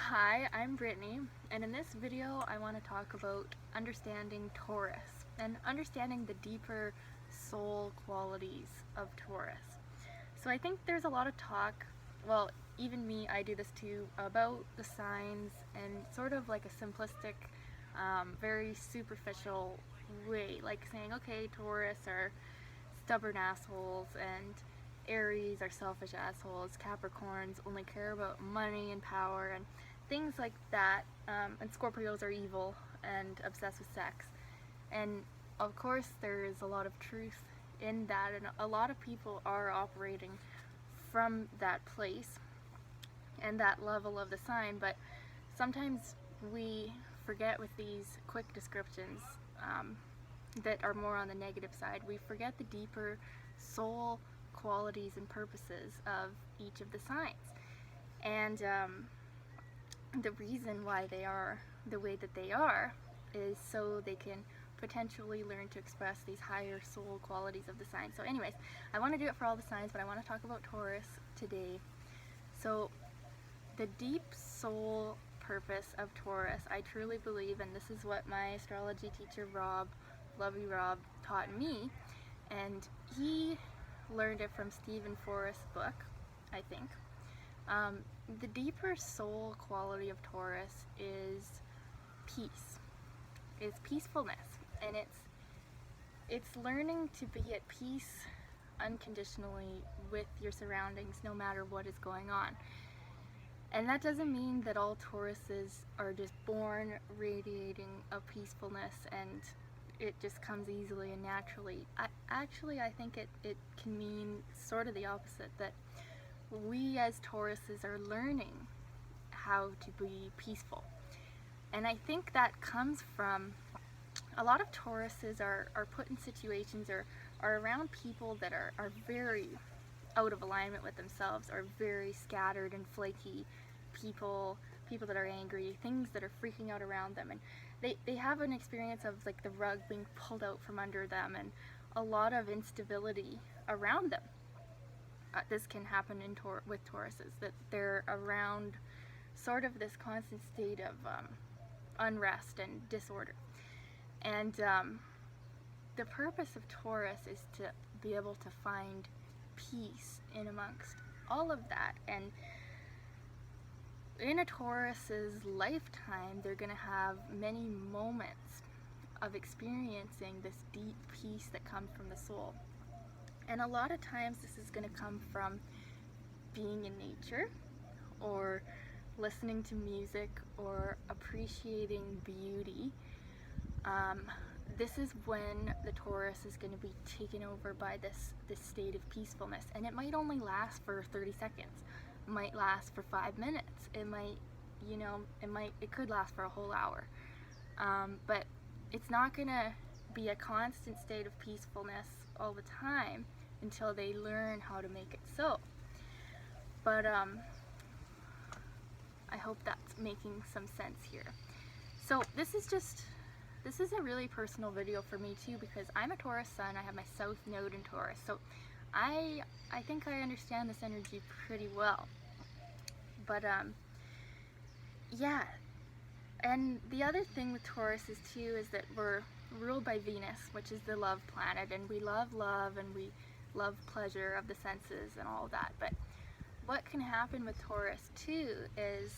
Hi, I'm Brittany, and in this video I want to talk about understanding Taurus and understanding the deeper soul qualities of Taurus. So I think there's a lot of talk, well, even me, I do this too, about the signs and sort of like a simplistic, very superficial way, like saying, okay, Taurus are stubborn assholes and Aries are selfish assholes, Capricorns only care about money and power and things like that, and Scorpios are evil and obsessed with sex. And of course there's a lot of truth in that, and a lot of people are operating from that place and that level of the sign, but sometimes we forget with these quick descriptions that are more on the negative side. We forget the deeper soul qualities and purposes of each of the signs. And the reason why they are the way that they are is so they can potentially learn to express these higher soul qualities of the sign. So anyways, I want to do it for all the signs, but I want to talk about Taurus today. So the deep soul purpose of Taurus, I truly believe, and this is what my astrology teacher Rob, love you Rob, taught me, and he learned it from Stephen Forrest's book, I think. The deeper soul quality of Taurus is peace, is peacefulness, and it's learning to be at peace unconditionally with your surroundings, no matter what is going on. And that doesn't mean that all Tauruses are just born radiating a peacefulness and it just comes easily and naturally. I think it can mean sort of the opposite, that we as Tauruses are learning how to be peaceful. And I think that comes from a lot of Tauruses are put in situations or are around people that are very out of alignment with themselves, or very scattered and flaky people that are angry, things that are freaking out around them, and they have an experience of like the rug being pulled out from under them and a lot of instability around them. This can happen with Tauruses, that they're around sort of this constant state of unrest and disorder. And the purpose of Taurus is to be able to find peace in amongst all of that. And in a Taurus's lifetime, they're going to have many moments of experiencing this deep peace that comes from the soul. And a lot of times this is going to come from being in nature, or listening to music, or appreciating beauty. This is when the Taurus is going to be taken over by this state of peacefulness, and it might only last for 30 seconds, it might last for 5 minutes, it might, it could last for a whole hour, but it's not going to be a constant state of peacefulness all the time until they learn how to make it so. But I hope that's making some sense here. So this is a really personal video for me too, because I'm a Taurus sun. I have my South Node in Taurus, so I think I understand this energy pretty well. But yeah, and the other thing with Taurus is too is that we're ruled by Venus, which is the love planet, and we love love and we love pleasure of the senses and all of that. But what can happen with Taurus too is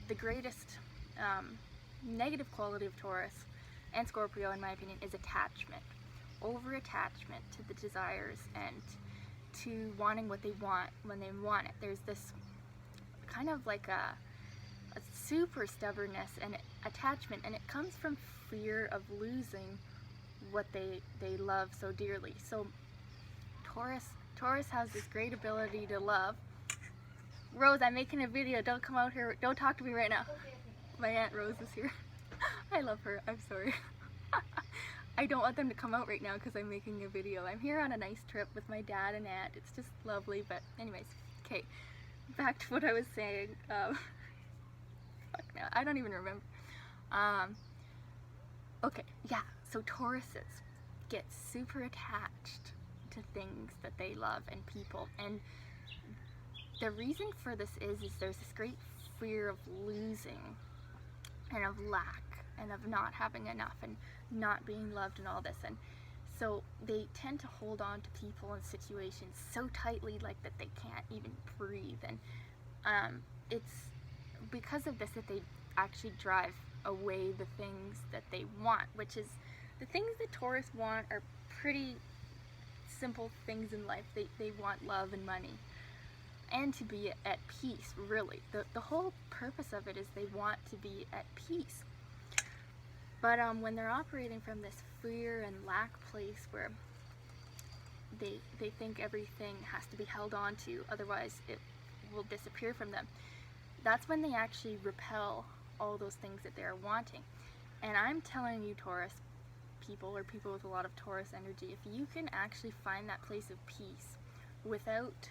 the greatest negative quality of Taurus and Scorpio, in my opinion, is attachment. Over attachment to the desires and to wanting what they want when they want it. There's this kind of like a super stubbornness and attachment, and it comes from fear of losing what they love so dearly. So Taurus has this great ability to love. Rose, I'm making a video, don't come out here, don't talk to me right now. My Aunt Rose is here. I love her, I'm sorry. I don't want them to come out right now because I'm making a video. I'm here on a nice trip with my dad and aunt. It's just lovely, but anyways, okay, back to what I was saying. Fuck now, I don't even remember. Okay, yeah, so Tauruses get super attached to things that they love and people, and the reason for this is there's this great fear of losing and of lack and of not having enough and not being loved and all this. And so they tend to hold on to people and situations so tightly, like that they can't even breathe. And it's because of this that they actually drive away the things that they want, which is the things that Taurus want are pretty simple things in life. They want love and money and to be at peace, really. The whole purpose of it is they want to be at peace. But when they're operating from this fear and lack place where they think everything has to be held on to, otherwise it will disappear from them, that's when they actually repel all those things that they're wanting. And I'm telling you, Taurus people, or people with a lot of Taurus energy, if you can actually find that place of peace without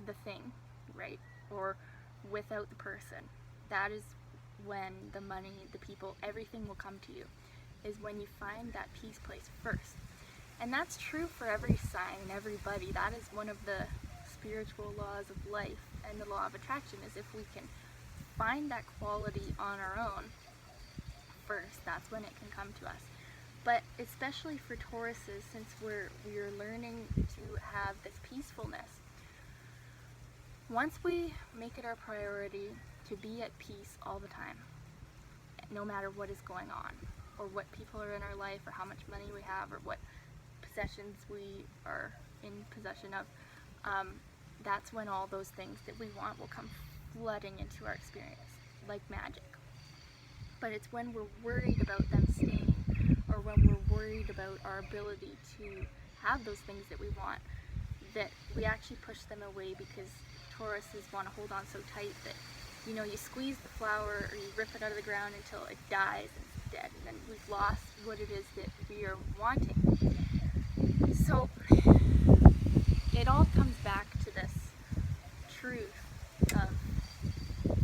the thing, right, or without the person, that is when the money, the people, everything will come to you, is when you find that peace place first. And that's true for every sign and everybody. That is one of the spiritual laws of life and the law of attraction, is if we can find that quality on our own first, that's when it can come to us. But especially for Tauruses, since we are learning to have this peacefulness, once we make it our priority to be at peace all the time, no matter what is going on, or what people are in our life, or how much money we have, or what possessions we are in possession of, that's when all those things that we want will come flooding into our experience like magic. But it's when we're worried about them staying, or when we're worried about our ability to have those things that we want, that we actually push them away, because Tauruses want to hold on so tight that, you know, you squeeze the flower or you rip it out of the ground until it dies and it's dead, and then we've lost what it is that we are wanting. So it all comes back to this truth of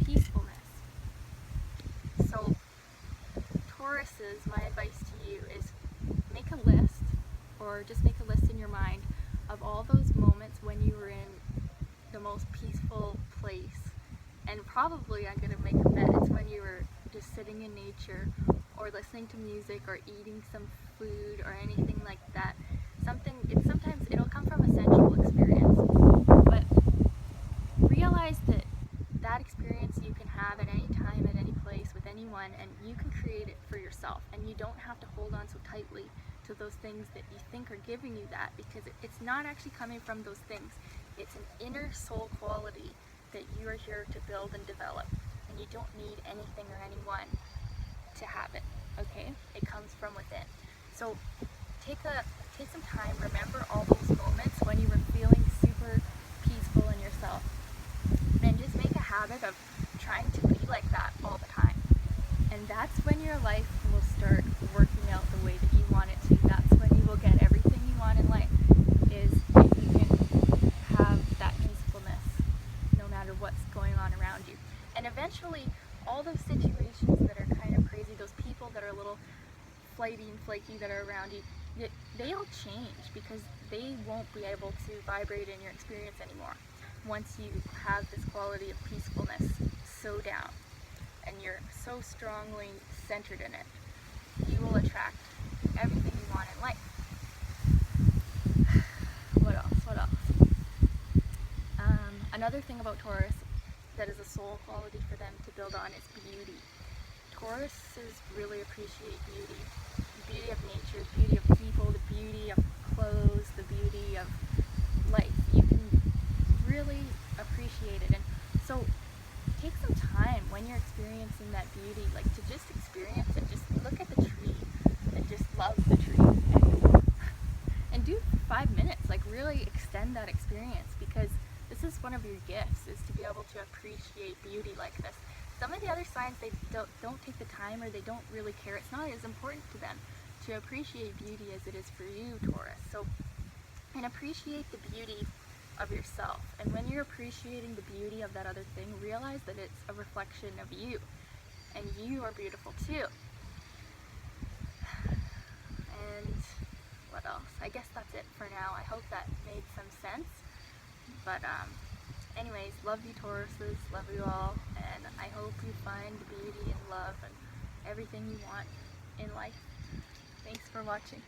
peacefulness. So Tauruses, my advice to you is make a list, or just make a list in your mind of all those moments when you were in the most peaceful place. And probably, I'm going to make a bet, it's when you were just sitting in nature, or listening to music, or eating some food, or anything like that. Sometimes it'll come from a sensual experience, but realize that that experience you can have at any time, at any place, with anyone, and you can create it for yourself, and you don't have to hold on so tightly to those things that you think are giving you that, because it's not actually coming from those things. It's an inner soul quality that you are here to build and develop, and you don't need anything or anyone to have it, okay? It comes from within. So take some time, remember all those moments when you were feeling super peaceful in yourself, and just make a habit of trying to be like that all the time. And that's when your life will start working out the way that you want it to. That's when you will get everything you want in life, is if you can have that peacefulness no matter what's going on around you. And eventually, all those situations that are kind of crazy, those people that are a little flighty and flaky that are around you, they'll change, because they won't be able to vibrate in your experience anymore. Once you have this quality of peacefulness so down, and you're so strongly centered in it, you will attract everything you want in life. What else? Another thing about Taurus that is a soul quality for them to build on is beauty. Tauruses really appreciate beauty. The beauty of nature, the beauty of people, the beauty of clothes, the beauty of life. You can really appreciate it. And so take some time when you're experiencing that beauty, like to just experience it. Just look at the tree and just love the tree. And do 5 minutes, like really extend that experience, because this is one of your gifts, is to be able to appreciate beauty like this. Some of the other signs, they don't take the time, or they don't really care. It's not as important to them to appreciate beauty as it is for you, Taurus. So, and appreciate the beauty of yourself. And when you're appreciating the beauty of that other thing, realize that it's a reflection of you, and you are beautiful too. And what else? I guess that's it for now. I hope that made some sense. But anyways, love you Tauruses, love you all, and I hope find beauty and love and everything you want in life. Thanks for watching.